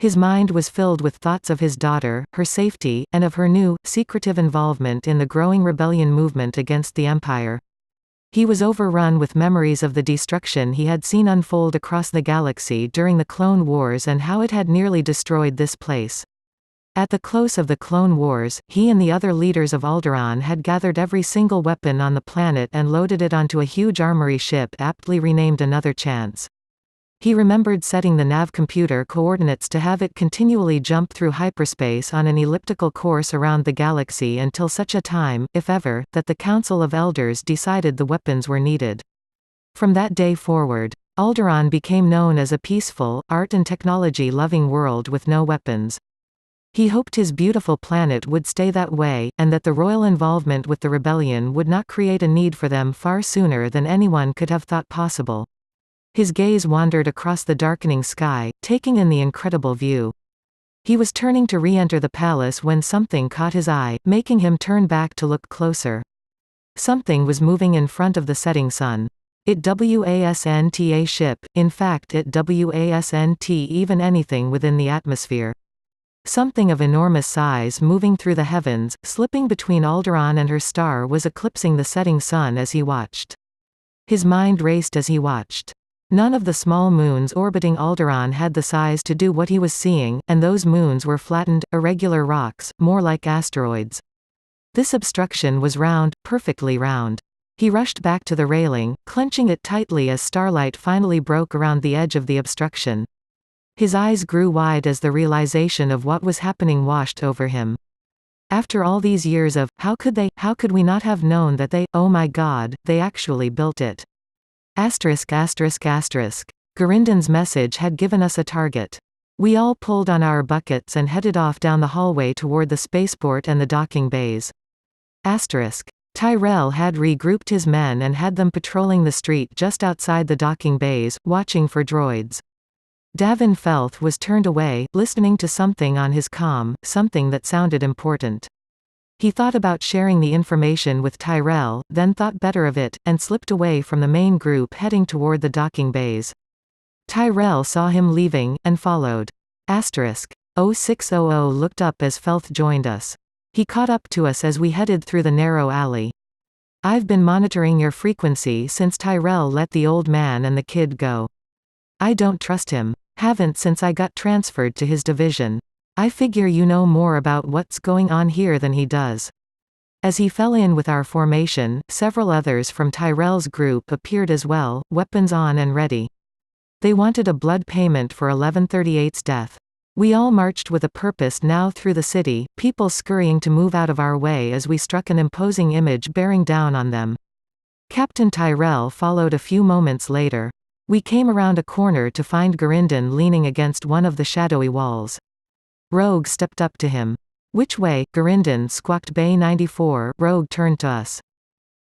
His mind was filled with thoughts of his daughter, her safety, and of her new, secretive involvement in the growing rebellion movement against the Empire. He was overrun with memories of the destruction he had seen unfold across the galaxy during the Clone Wars and how it had nearly destroyed this place. At the close of the Clone Wars, he and the other leaders of Alderaan had gathered every single weapon on the planet and loaded it onto a huge armory ship aptly renamed Another Chance. He remembered setting the nav computer coordinates to have it continually jump through hyperspace on an elliptical course around the galaxy until such a time, if ever, that the Council of Elders decided the weapons were needed. From that day forward, Alderaan became known as a peaceful, art and technology-loving world with no weapons. He hoped his beautiful planet would stay that way, and that the royal involvement with the rebellion would not create a need for them far sooner than anyone could have thought possible. His gaze wandered across the darkening sky, taking in the incredible view. He was turning to re-enter the palace when something caught his eye, making him turn back to look closer. Something was moving in front of the setting sun. It wasn't a ship, in fact it wasn't even anything within the atmosphere. Something of enormous size moving through the heavens, slipping between Alderaan and her star was eclipsing the setting sun as he watched. His mind raced as he watched. None of the small moons orbiting Alderaan had the size to do what he was seeing, and those moons were flattened, irregular rocks, more like asteroids. This obstruction was round, perfectly round. He rushed back to the railing, clenching it tightly as starlight finally broke around the edge of the obstruction. His eyes grew wide as the realization of what was happening washed over him. After all these years of, how could we not have known that oh my God, they actually built it. Garindan's message had given us a target. We all pulled on our buckets and headed off down the hallway toward the spaceport and the docking bays. Tyrell had regrouped his men and had them patrolling the street just outside the docking bays, watching for droids. Davin Felth was turned away, listening to something on his comm, something that sounded important. He thought about sharing the information with Tyrell, then thought better of it, and slipped away from the main group heading toward the docking bays. Tyrell saw him leaving, and followed. 0600 looked up as Felth joined us. He caught up to us as we headed through the narrow alley. I've been monitoring your frequency since Tyrell let the old man and the kid go. I don't trust him. Haven't since I got transferred to his division. I figure you know more about what's going on here than he does. As he fell in with our formation, several others from Tyrell's group appeared as well, weapons on and ready. They wanted a blood payment for 1138's death. We all marched with a purpose now through the city, people scurrying to move out of our way as we struck an imposing image bearing down on them. Captain Tyrell followed a few moments later. We came around a corner to find Garindan leaning against one of the shadowy walls. Rogue stepped up to him. Which way, Garindan squawked Bay 94. Rogue turned to us.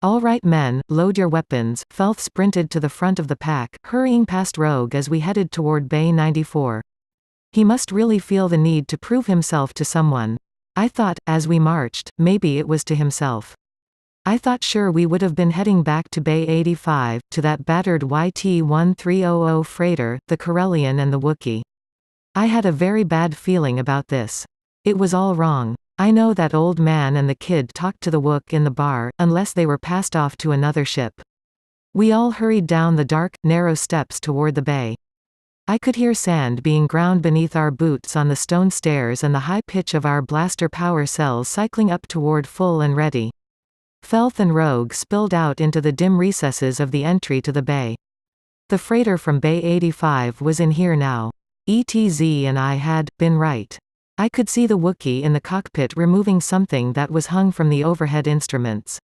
All right men, load your weapons. Felth sprinted to the front of the pack, hurrying past Rogue as we headed toward Bay 94. He must really feel the need to prove himself to someone. I thought, as we marched, maybe it was to himself. I thought sure we would have been heading back to Bay 85, to that battered YT-1300 freighter, the Corellian and the Wookiee. I had a very bad feeling about this. It was all wrong. I know that old man and the kid talked to the Wook in the bar, unless they were passed off to another ship. We all hurried down the dark, narrow steps toward the bay. I could hear sand being ground beneath our boots on the stone stairs and the high pitch of our blaster power cells cycling up toward full and ready. Felth and Rogue spilled out into the dim recesses of the entry to the bay. The freighter from Bay 85 was in here now. ETZ and I had been right. I could see the Wookiee in the cockpit removing something that was hung from the overhead instruments.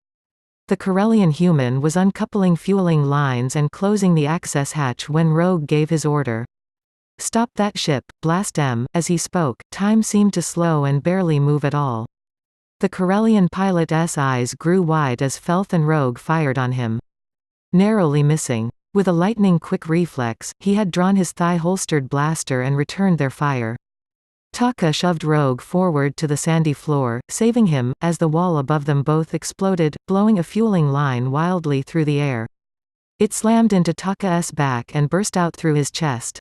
The Corellian human was uncoupling fueling lines and closing the access hatch when Rogue gave his order. Stop that ship, blast M. As he spoke, time seemed to slow and barely move at all. The Corellian pilot's eyes grew wide as Felth and Rogue fired on him. Narrowly missing. With a lightning-quick reflex, he had drawn his thigh-holstered blaster and returned their fire. Taka shoved Rogue forward to the sandy floor, saving him, as the wall above them both exploded, blowing a fueling line wildly through the air. It slammed into Taka's back and burst out through his chest.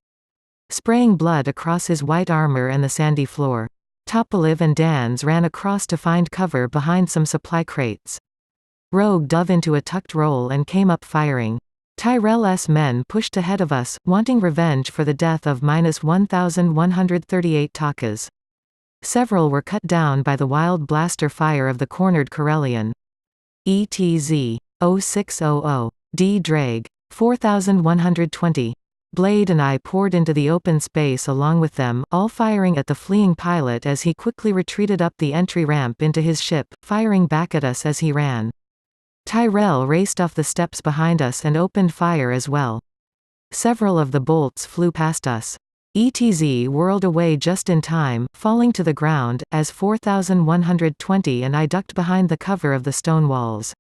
spraying blood across his white armor and the sandy floor. Topaliv and Dans ran across to find cover behind some supply crates. Rogue dove into a tucked roll and came up firing. Tyrell's men pushed ahead of us, wanting revenge for the death of -1,138 Takas. Several were cut down by the wild blaster fire of the cornered Corellian. ETZ 0600 D. Drag 4120. Blade and I poured into the open space along with them, all firing at the fleeing pilot as he quickly retreated up the entry ramp into his ship, firing back at us as he ran. Tyrell raced off the steps behind us and opened fire as well. Several of the bolts flew past us. ETZ whirled away just in time, falling to the ground, as 4120 and I ducked behind the cover of the stone walls.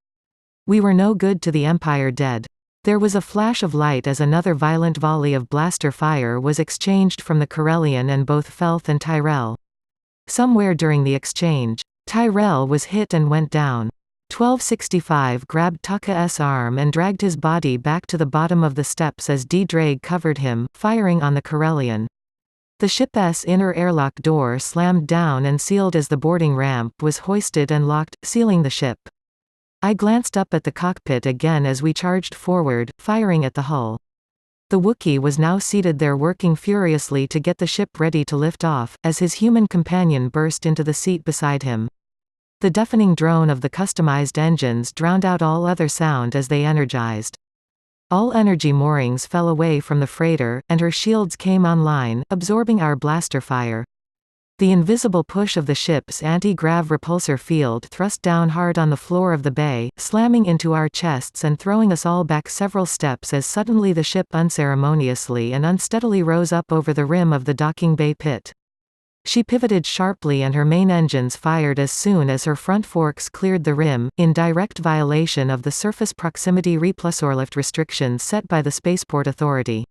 We were no good to the Empire dead. There was a flash of light as another violent volley of blaster fire was exchanged from the Corellian and both Felth and Tyrell. Somewhere during the exchange, Tyrell was hit and went down. 1265 grabbed Taka's arm and dragged his body back to the bottom of the steps as D-Drag covered him, firing on the Corellian. The ship's inner airlock door slammed down and sealed as the boarding ramp was hoisted and locked, sealing the ship. I glanced up at the cockpit again as we charged forward, firing at the hull. The Wookiee was now seated there working furiously to get the ship ready to lift off, as his human companion burst into the seat beside him. The deafening drone of the customized engines drowned out all other sound as they energized. All energy moorings fell away from the freighter, and her shields came online, absorbing our blaster fire. The invisible push of the ship's anti-grav repulsor field thrust down hard on the floor of the bay, slamming into our chests and throwing us all back several steps as suddenly the ship unceremoniously and unsteadily rose up over the rim of the docking bay pit. She pivoted sharply and her main engines fired as soon as her front forks cleared the rim, in direct violation of the surface proximity repulsorlift restrictions set by the Spaceport Authority.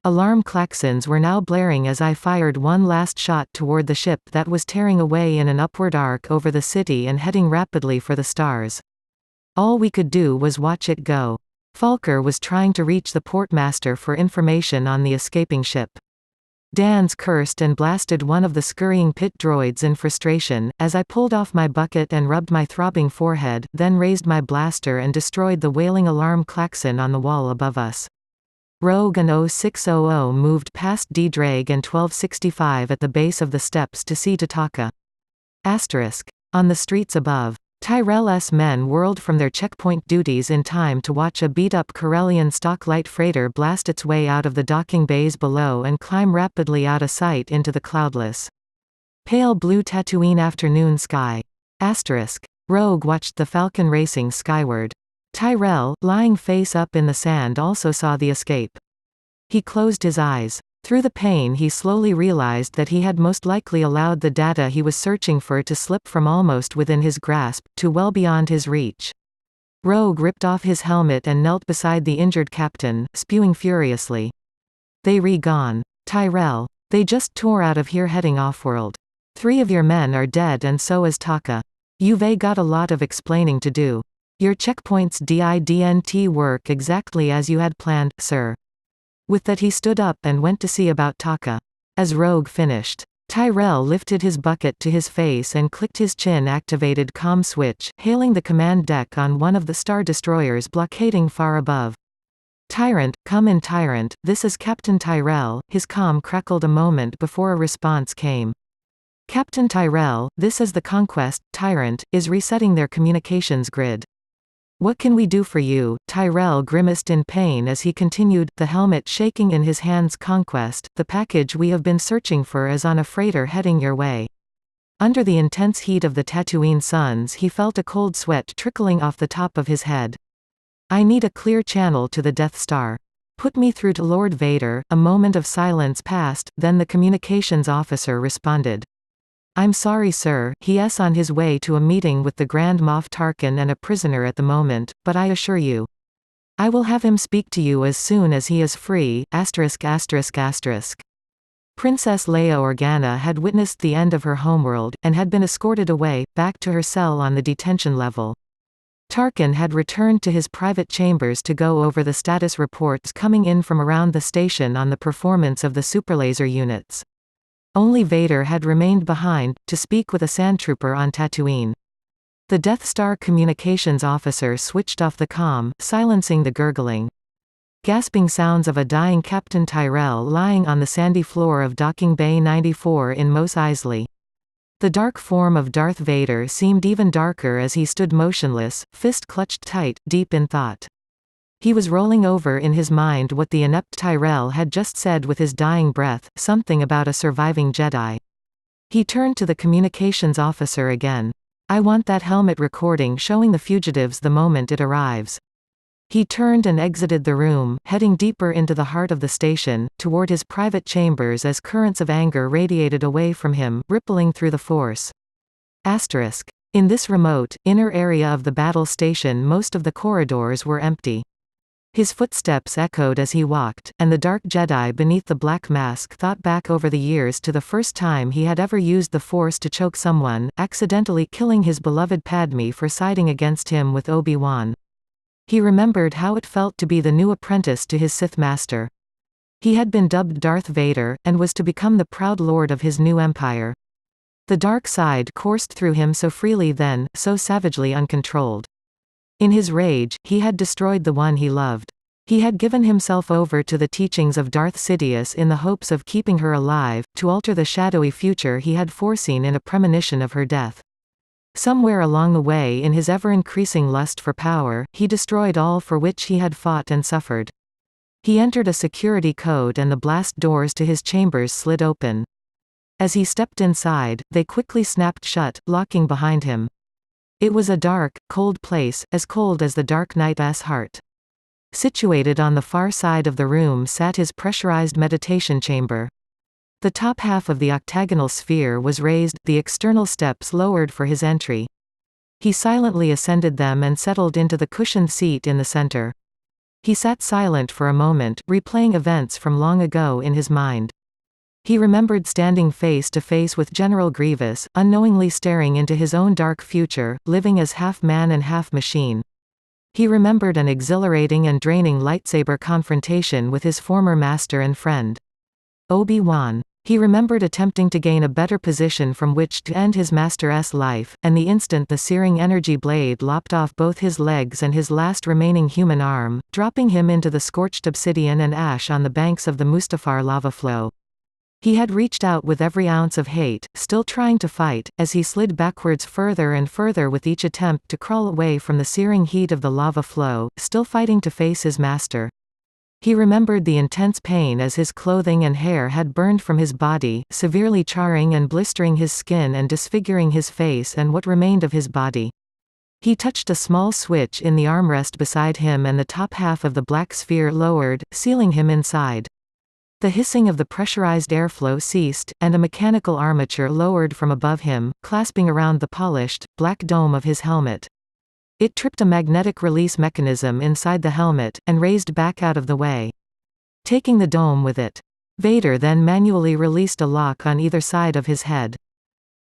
Alarm klaxons were now blaring as I fired one last shot toward the ship that was tearing away in an upward arc over the city and heading rapidly for the stars. All we could do was watch it go. Falker was trying to reach the portmaster for information on the escaping ship. Dans cursed and blasted one of the scurrying pit droids in frustration, as I pulled off my bucket and rubbed my throbbing forehead, then raised my blaster and destroyed the wailing alarm klaxon on the wall above us. Rogue and 0600 moved past D-Drag and 1265 at the base of the steps to see to Taka. On the streets above, Tyrell's men whirled from their checkpoint duties in time to watch a beat-up Corellian stock light freighter blast its way out of the docking bays below and climb rapidly out of sight into the cloudless, pale blue Tatooine afternoon sky. Rogue watched the Falcon racing skyward. Tyrell, lying face up in the sand, also saw the escape. He closed his eyes. Through the pain he slowly realized that he had most likely allowed the data he was searching for to slip from almost within his grasp, to well beyond his reach. Rogue ripped off his helmet and knelt beside the injured captain, spewing furiously. "They re-gone. Tyrell. They just tore out of here heading offworld. 3 of your men are dead and so is Taka. You've got a lot of explaining to do. Your checkpoints didn't work exactly as you had planned, sir." With that he stood up and went to see about Taka. As Rogue finished, Tyrell lifted his bucket to his face and clicked his chin-activated comm switch, hailing the command deck on one of the Star Destroyers blockading far above. "Tyrant, come in Tyrant, this is Captain Tyrell." His comm crackled a moment before a response came. "Captain Tyrell, this is the Conquest. Tyrant is resetting their communications grid." "What can we do for you?" Tyrell grimaced in pain as he continued, the helmet shaking in his hands. "Conquest, the package we have been searching for is on a freighter heading your way." Under the intense heat of the Tatooine suns he felt a cold sweat trickling off the top of his head. "I need a clear channel to the Death Star. Put me through to Lord Vader." A moment of silence passed, then the communications officer responded. "I'm sorry sir, he's on his way to a meeting with the Grand Moff Tarkin and a prisoner at the moment, but I assure you, I will have him speak to you as soon as he is free." Princess Leia Organa had witnessed the end of her homeworld, and had been escorted away, back to her cell on the detention level. Tarkin had returned to his private chambers to go over the status reports coming in from around the station on the performance of the superlaser units. Only Vader had remained behind, to speak with a Sandtrooper on Tatooine. The Death Star communications officer switched off the comm, silencing the gurgling, gasping sounds of a dying Captain Tyrell lying on the sandy floor of Docking Bay 94 in Mos Eisley. The dark form of Darth Vader seemed even darker as he stood motionless, fist clutched tight, deep in thought. He was rolling over in his mind what the inept Tyrell had just said with his dying breath, something about a surviving Jedi. He turned to the communications officer again. "I want that helmet recording showing the fugitives the moment it arrives." He turned and exited the room, heading deeper into the heart of the station, toward his private chambers as currents of anger radiated away from him, rippling through the Force. In this remote, inner area of the battle station most of the corridors were empty. His footsteps echoed as he walked, and the dark Jedi beneath the black mask thought back over the years to the first time he had ever used the Force to choke someone, accidentally killing his beloved Padme for siding against him with Obi-Wan. He remembered how it felt to be the new apprentice to his Sith master. He had been dubbed Darth Vader, and was to become the proud lord of his new empire. The dark side coursed through him so freely then, so savagely uncontrolled. In his rage, he had destroyed the one he loved. He had given himself over to the teachings of Darth Sidious in the hopes of keeping her alive, to alter the shadowy future he had foreseen in a premonition of her death. Somewhere along the way in his ever-increasing lust for power, he destroyed all for which he had fought and suffered. He entered a security code and the blast doors to his chambers slid open. As he stepped inside, they quickly snapped shut, locking behind him. It was a dark, cold place, as cold as the Dark Knight's heart. Situated on the far side of the room sat his pressurized meditation chamber. The top half of the octagonal sphere was raised, the external steps lowered for his entry. He silently ascended them and settled into the cushioned seat in the center. He sat silent for a moment, replaying events from long ago in his mind. He remembered standing face to face with General Grievous, unknowingly staring into his own dark future, living as half man and half machine. He remembered an exhilarating and draining lightsaber confrontation with his former master and friend, Obi-Wan. He remembered attempting to gain a better position from which to end his master's life, and the instant the searing energy blade lopped off both his legs and his last remaining human arm, dropping him into the scorched obsidian and ash on the banks of the Mustafar lava flow. He had reached out with every ounce of hate, still trying to fight, as he slid backwards further and further with each attempt to crawl away from the searing heat of the lava flow, still fighting to face his master. He remembered the intense pain as his clothing and hair had burned from his body, severely charring and blistering his skin and disfiguring his face and what remained of his body. He touched a small switch in the armrest beside him and the top half of the black sphere lowered, sealing him inside. The hissing of the pressurized airflow ceased, and a mechanical armature lowered from above him, clasping around the polished, black dome of his helmet. It tripped a magnetic release mechanism inside the helmet, and raised back out of the way, taking the dome with it. Vader then manually released a lock on either side of his head.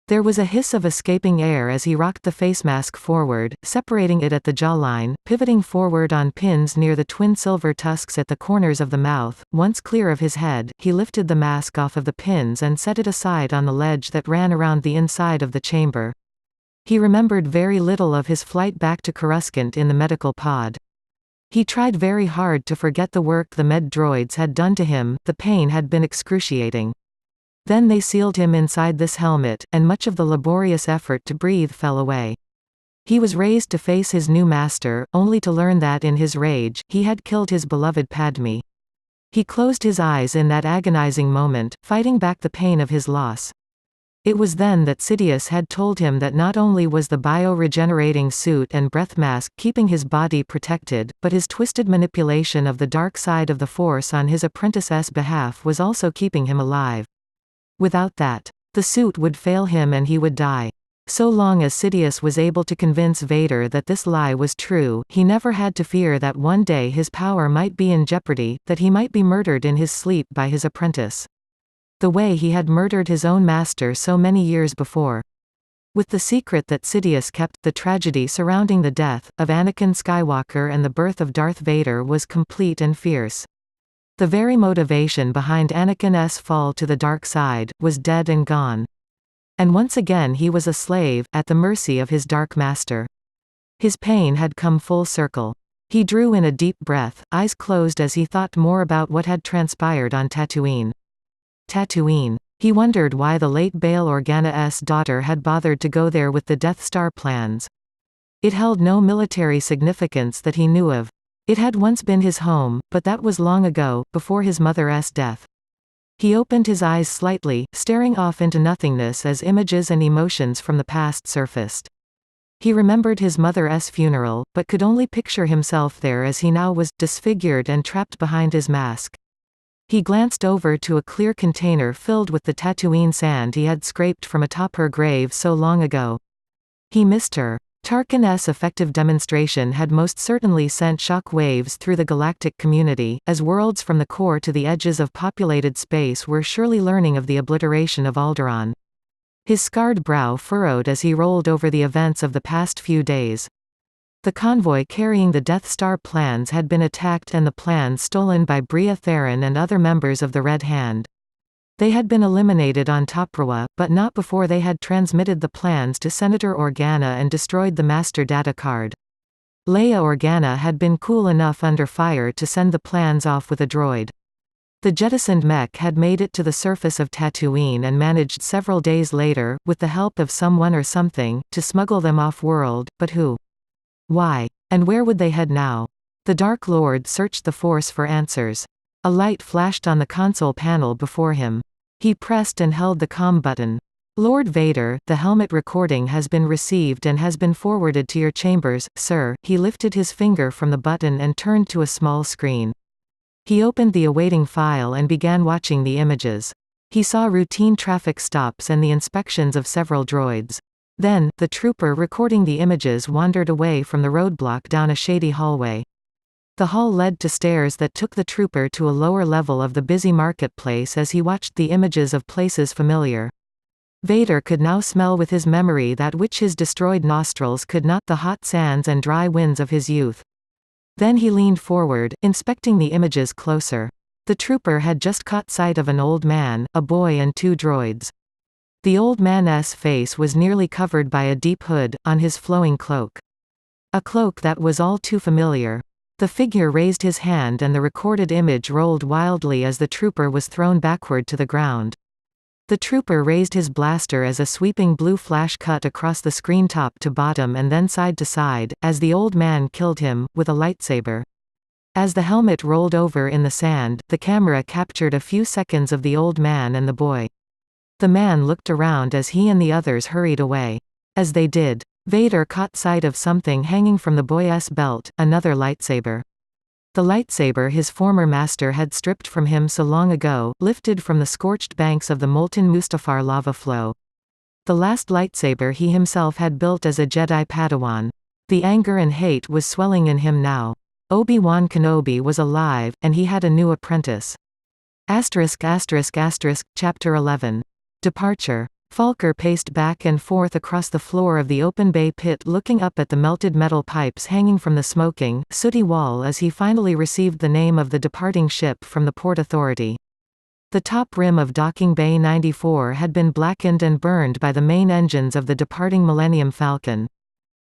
There was a hiss of escaping air as he rocked the face mask forward, separating it at the jawline, pivoting forward on pins near the twin silver tusks at the corners of the mouth. Once clear of his head, he lifted the mask off of the pins and set it aside on the ledge that ran around the inside of the chamber. He remembered very little of his flight back to Coruscant in the medical pod. He tried very hard to forget the work the med droids had done to him, the pain had been excruciating. Then they sealed him inside this helmet, and much of the laborious effort to breathe fell away. He was raised to face his new master, only to learn that in his rage, he had killed his beloved Padme. He closed his eyes in that agonizing moment, fighting back the pain of his loss. It was then that Sidious had told him that not only was the bio-regenerating suit and breath mask keeping his body protected, but his twisted manipulation of the dark side of the Force on his apprentice's behalf was also keeping him alive. Without that, the suit would fail him and he would die. So long as Sidious was able to convince Vader that this lie was true, he never had to fear that one day his power might be in jeopardy, that he might be murdered in his sleep by his apprentice. The way he had murdered his own master so many years before. With the secret that Sidious kept, the tragedy surrounding the death of Anakin Skywalker and the birth of Darth Vader was complete and fierce. The very motivation behind Anakin's fall to the dark side was dead and gone. And once again he was a slave, at the mercy of his dark master. His pain had come full circle. He drew in a deep breath, eyes closed as he thought more about what had transpired on Tatooine. Tatooine. He wondered why the late Bail Organa's daughter had bothered to go there with the Death Star plans. It held no military significance that he knew of. It had once been his home, but that was long ago, before his mother's death. He opened his eyes slightly, staring off into nothingness as images and emotions from the past surfaced. He remembered his mother's funeral, but could only picture himself there as he now was, disfigured and trapped behind his mask. He glanced over to a clear container filled with the Tatooine sand he had scraped from atop her grave so long ago. He missed her. Tarkin's effective demonstration had most certainly sent shock waves through the galactic community, as worlds from the core to the edges of populated space were surely learning of the obliteration of Alderaan. His scarred brow furrowed as he rolled over the events of the past few days. The convoy carrying the Death Star plans had been attacked and the plans stolen by Bria Theron and other members of the Red Hand. They had been eliminated on Toprawa, but not before they had transmitted the plans to Senator Organa and destroyed the master data card. Leia Organa had been cool enough under fire to send the plans off with a droid. The jettisoned mech had made it to the surface of Tatooine and managed several days later, with the help of someone or something, to smuggle them off-world, but who? Why? And where would they head now? The Dark Lord searched the Force for answers. A light flashed on the console panel before him. He pressed and held the comm button. Lord Vader, the helmet recording has been received and has been forwarded to your chambers, sir. He lifted his finger from the button and turned to a small screen. He opened the awaiting file and began watching the images. He saw routine traffic stops and the inspections of several droids. Then, the trooper recording the images wandered away from the roadblock down a shady hallway. The hall led to stairs that took the trooper to a lower level of the busy marketplace as he watched the images of places familiar. Vader could now smell with his memory that which his destroyed nostrils could not, the hot sands and dry winds of his youth. Then he leaned forward, inspecting the images closer. The trooper had just caught sight of an old man, a boy and two droids. The old man's face was nearly covered by a deep hood, on his flowing cloak. A cloak that was all too familiar. The figure raised his hand and the recorded image rolled wildly as the trooper was thrown backward to the ground. The trooper raised his blaster as a sweeping blue flash cut across the screen top to bottom and then side to side, as the old man killed him, with a lightsaber. As the helmet rolled over in the sand, the camera captured a few seconds of the old man and the boy. The man looked around as he and the others hurried away. As they did, Vader caught sight of something hanging from the boy's belt, another lightsaber. The lightsaber his former master had stripped from him so long ago, lifted from the scorched banks of the molten Mustafar lava flow. The last lightsaber he himself had built as a Jedi Padawan. The anger and hate was swelling in him now. Obi-Wan Kenobi was alive, and he had a new apprentice. Chapter 11. Departure. Falker paced back and forth across the floor of the open bay pit looking up at the melted metal pipes hanging from the smoking, sooty wall as he finally received the name of the departing ship from the Port Authority. The top rim of Docking Bay 94 had been blackened and burned by the main engines of the departing Millennium Falcon.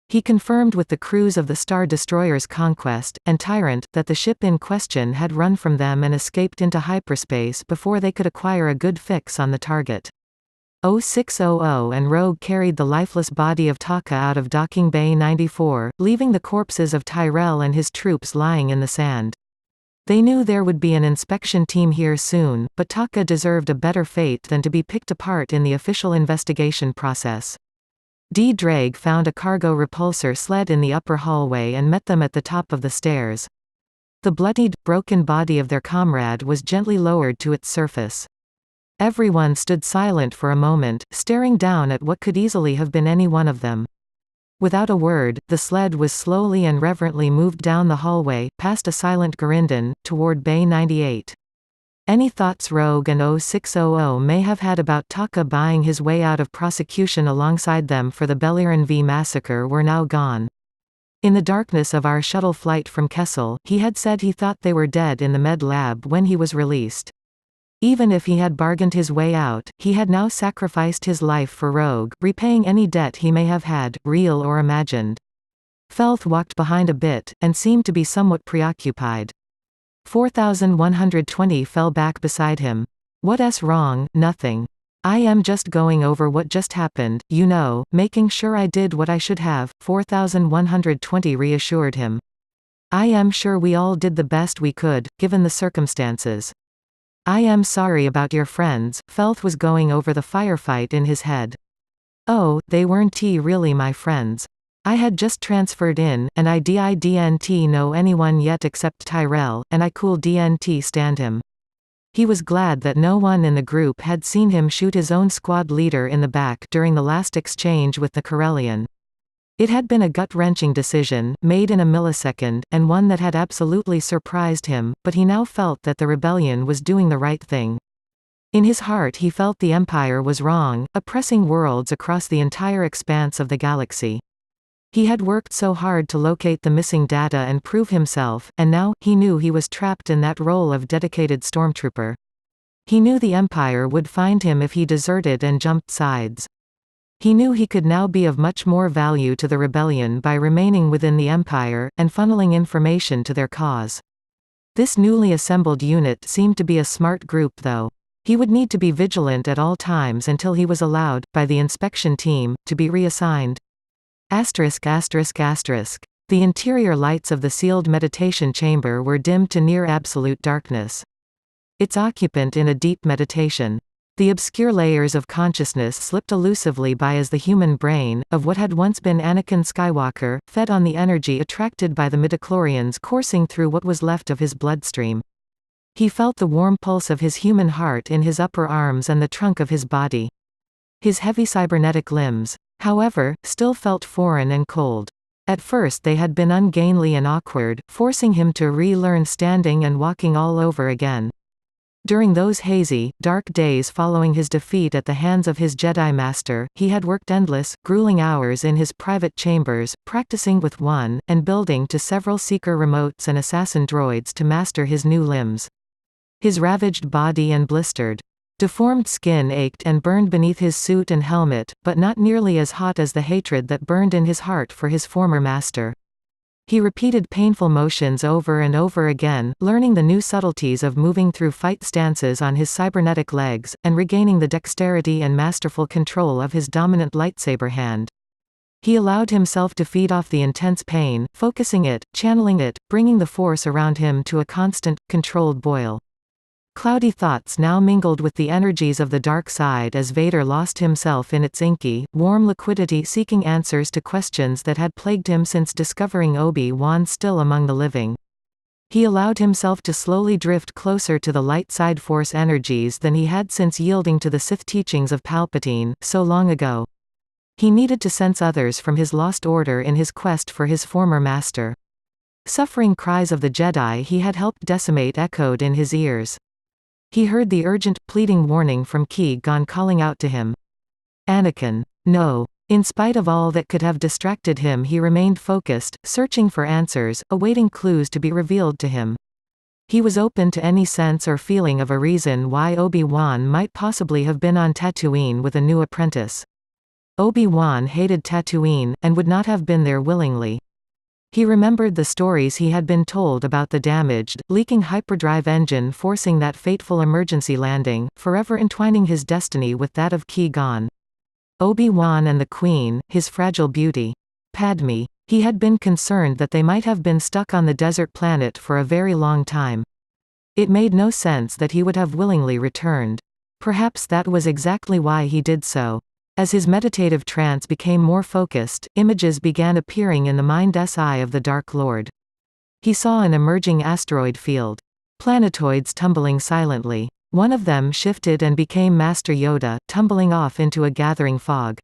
He confirmed with the crews of the Star Destroyers Conquest and Tyrant that the ship in question had run from them and escaped into hyperspace before they could acquire a good fix on the target. 0600 and Rogue carried the lifeless body of Taka out of Docking Bay 94, leaving the corpses of Tyrell and his troops lying in the sand. They knew there would be an inspection team here soon, but Taka deserved a better fate than to be picked apart in the official investigation process. D-Drag found a cargo repulsor sled in the upper hallway and met them at the top of the stairs. The bloodied, broken body of their comrade was gently lowered to its surface. Everyone stood silent for a moment, staring down at what could easily have been any one of them. Without a word, the sled was slowly and reverently moved down the hallway, past a silent Gurindon, toward Bay 98. Any thoughts Rogue and 0600 may have had about Taka buying his way out of prosecution alongside them for the Beliran V massacre were now gone. In the darkness of our shuttle flight from Kessel, he had said he thought they were dead in the med lab when he was released. Even if he had bargained his way out, he had now sacrificed his life for Rogue, repaying any debt he may have had, real or imagined. Felth walked behind a bit, and seemed to be somewhat preoccupied. 4120 fell back beside him. What's wrong? Nothing. I am just going over what just happened, you know, making sure I did what I should have, 4120 reassured him. I am sure we all did the best we could, given the circumstances. I am sorry about your friends. Felth was going over the firefight in his head. Oh, they weren't really my friends. I had just transferred in, and I didn't know anyone yet except Tyrell, and I didn't stand him. He was glad that no one in the group had seen him shoot his own squad leader in the back during the last exchange with the Corellian. It had been a gut-wrenching decision, made in a millisecond, and one that had absolutely surprised him, but he now felt that the rebellion was doing the right thing. In his heart he felt the Empire was wrong, oppressing worlds across the entire expanse of the galaxy. He had worked so hard to locate the missing data and prove himself, and now, he knew he was trapped in that role of dedicated stormtrooper. He knew the Empire would find him if he deserted and jumped sides. He knew he could now be of much more value to the rebellion by remaining within the Empire, and funneling information to their cause. This newly assembled unit seemed to be a smart group though. He would need to be vigilant at all times until he was allowed, by the inspection team, to be reassigned. *****. The interior lights of the sealed meditation chamber were dimmed to near absolute darkness. Its occupant in a deep meditation. The obscure layers of consciousness slipped elusively by as the human brain, of what had once been Anakin Skywalker, fed on the energy attracted by the midichlorians coursing through what was left of his bloodstream. He felt the warm pulse of his human heart in his upper arms and the trunk of his body. His heavy cybernetic limbs, however, still felt foreign and cold. At first they had been ungainly and awkward, forcing him to relearn standing and walking all over again. During those hazy, dark days following his defeat at the hands of his Jedi Master, he had worked endless, grueling hours in his private chambers, practicing with one, and building to several seeker remotes and assassin droids to master his new limbs. His ravaged body and blistered, deformed skin ached and burned beneath his suit and helmet, but not nearly as hot as the hatred that burned in his heart for his former master. He repeated painful motions over and over again, learning the new subtleties of moving through fight stances on his cybernetic legs, and regaining the dexterity and masterful control of his dominant lightsaber hand. He allowed himself to feed off the intense pain, focusing it, channeling it, bringing the force around him to a constant, controlled boil. Cloudy thoughts now mingled with the energies of the dark side as Vader lost himself in its inky, warm liquidity, seeking answers to questions that had plagued him since discovering Obi-Wan still among the living. He allowed himself to slowly drift closer to the light side force energies than he had since yielding to the Sith teachings of Palpatine, so long ago. He needed to sense others from his lost order in his quest for his former master. Suffering cries of the Jedi he had helped decimate echoed in his ears. He heard the urgent, pleading warning from Qui-Gon calling out to him. Anakin. No. In spite of all that could have distracted him, he remained focused, searching for answers, awaiting clues to be revealed to him. He was open to any sense or feeling of a reason why Obi-Wan might possibly have been on Tatooine with a new apprentice. Obi-Wan hated Tatooine, and would not have been there willingly. He remembered the stories he had been told about the damaged, leaking hyperdrive engine forcing that fateful emergency landing, forever entwining his destiny with that of Qui-Gon. Obi-Wan and the Queen, his fragile beauty. Padme. He had been concerned that they might have been stuck on the desert planet for a very long time. It made no sense that he would have willingly returned. Perhaps that was exactly why he did so. As his meditative trance became more focused, images began appearing in the mind's eye of the Dark Lord. He saw an emerging asteroid field. Planetoids tumbling silently. One of them shifted and became Master Yoda, tumbling off into a gathering fog.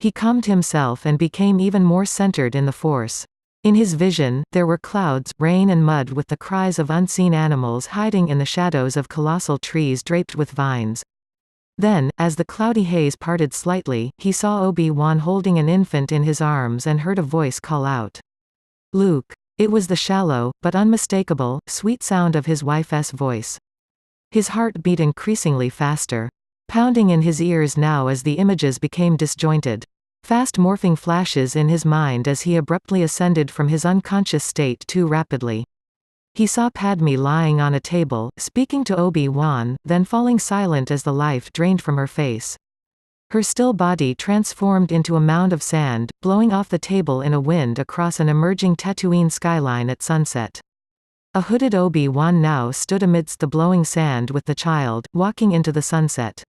He calmed himself and became even more centered in the Force. In his vision, there were clouds, rain and mud with the cries of unseen animals hiding in the shadows of colossal trees draped with vines. Then, as the cloudy haze parted slightly, he saw Obi-Wan holding an infant in his arms and heard a voice call out, "Luke." It was the shallow, but unmistakable, sweet sound of his wife's voice. His heart beat increasingly faster, pounding in his ears now as the images became disjointed. Fast morphing flashes in his mind as he abruptly ascended from his unconscious state too rapidly. He saw Padme lying on a table, speaking to Obi-Wan, then falling silent as the life drained from her face. Her still body transformed into a mound of sand, blowing off the table in a wind across an emerging Tatooine skyline at sunset. A hooded Obi-Wan now stood amidst the blowing sand with the child, walking into the sunset.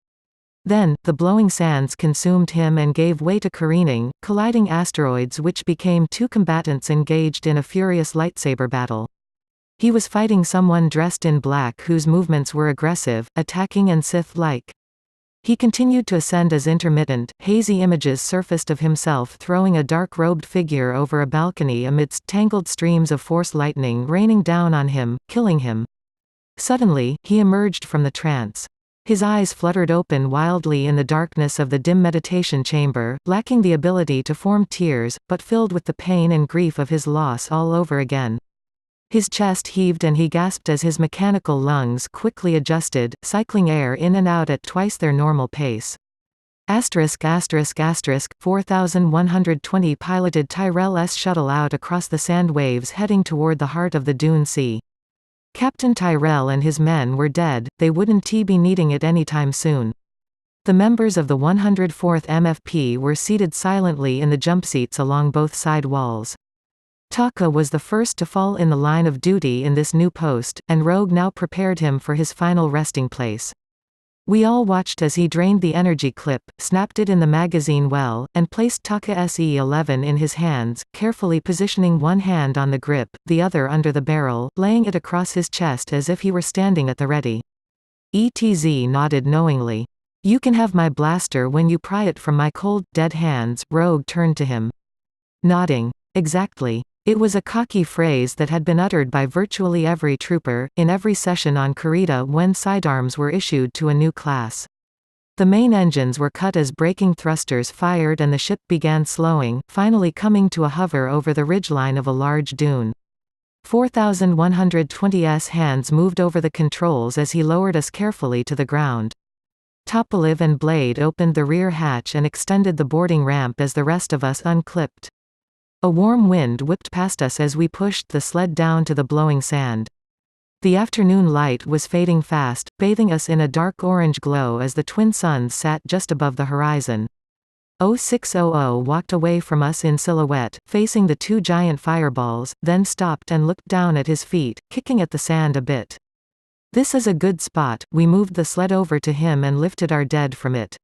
Then, the blowing sands consumed him and gave way to careening, colliding asteroids which became two combatants engaged in a furious lightsaber battle. He was fighting someone dressed in black whose movements were aggressive, attacking and Sith-like. He continued to ascend as intermittent, hazy images surfaced of himself throwing a dark-robed figure over a balcony amidst tangled streams of Force lightning raining down on him, killing him. Suddenly, he emerged from the trance. His eyes fluttered open wildly in the darkness of the dim meditation chamber, lacking the ability to form tears, but filled with the pain and grief of his loss all over again. His chest heaved and he gasped as his mechanical lungs quickly adjusted, cycling air in and out at twice their normal pace. ******, 4120 piloted Tyrell's shuttle out across the sand waves heading toward the heart of the Dune Sea. Captain Tyrell and his men were dead, they wouldn't be needing it anytime soon. The members of the 104th MFP were seated silently in the jump seats along both side walls. Taka was the first to fall in the line of duty in this new post, and Rogue now prepared him for his final resting place. We all watched as he drained the energy clip, snapped it in the magazine well, and placed Taka SE-11 in his hands, carefully positioning one hand on the grip, the other under the barrel, laying it across his chest as if he were standing at the ready. ETZ nodded knowingly. "You can have my blaster when you pry it from my cold, dead hands." Rogue turned to him. Nodding. "Exactly." It was a cocky phrase that had been uttered by virtually every trooper, in every session on Kurita when sidearms were issued to a new class. The main engines were cut as braking thrusters fired and the ship began slowing, finally coming to a hover over the ridgeline of a large dune. 4120's hands moved over the controls as he lowered us carefully to the ground. Topaliv and Blade opened the rear hatch and extended the boarding ramp as the rest of us unclipped. A warm wind whipped past us as we pushed the sled down to the blowing sand. The afternoon light was fading fast, bathing us in a dark orange glow as the twin suns sat just above the horizon. 0600 walked away from us in silhouette, facing the two giant fireballs, then stopped and looked down at his feet, kicking at the sand a bit. "This is a good spot." We moved the sled over to him and lifted our dead from it.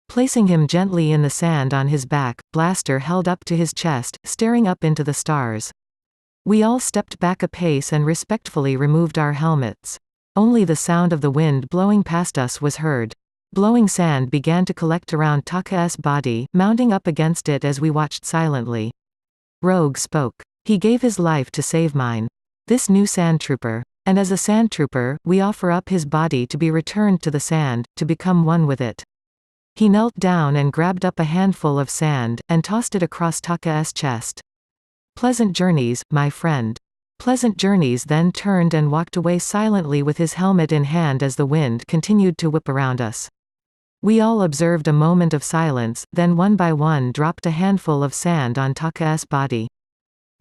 Placing him gently in the sand on his back, blaster held up to his chest, staring up into the stars. We all stepped back a pace and respectfully removed our helmets. Only the sound of the wind blowing past us was heard. Blowing sand began to collect around Taka's body, mounting up against it as we watched silently. Rogue spoke. "He gave his life to save mine. This new Sandtrooper. And as a Sandtrooper, we offer up his body to be returned to the sand, to become one with it." He knelt down and grabbed up a handful of sand, and tossed it across Taka's chest. "Pleasant journeys, my friend." Pleasant Journeys then turned and walked away silently with his helmet in hand as the wind continued to whip around us. We all observed a moment of silence, then one by one dropped a handful of sand on Taka's body.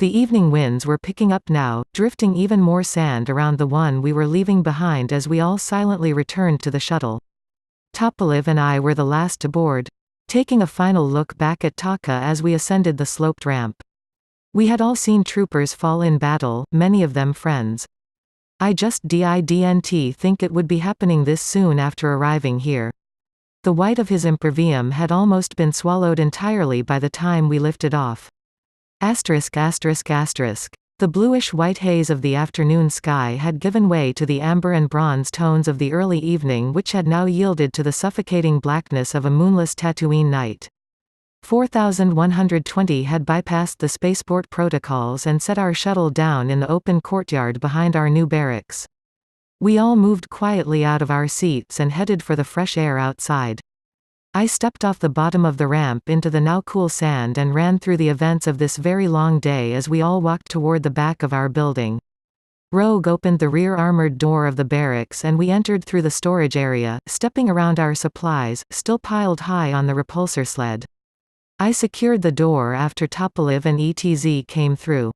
The evening winds were picking up now, drifting even more sand around the one we were leaving behind as we all silently returned to the shuttle. Topaliv and I were the last to board, taking a final look back at Taka as we ascended the sloped ramp. We had all seen troopers fall in battle, many of them friends. I just didn't think it would be happening this soon after arriving here. The white of his impervium had almost been swallowed entirely by the time we lifted off. The bluish-white haze of the afternoon sky had given way to the amber and bronze tones of the early evening which had now yielded to the suffocating blackness of a moonless Tatooine night. 4120 had bypassed the spaceport protocols and set our shuttle down in the open courtyard behind our new barracks. We all moved quietly out of our seats and headed for the fresh air outside. I stepped off the bottom of the ramp into the now cool sand and ran through the events of this very long day as we all walked toward the back of our building. Rogue opened the rear armored door of the barracks and we entered through the storage area, stepping around our supplies, still piled high on the repulsor sled. I secured the door after Topaliv and ETZ came through.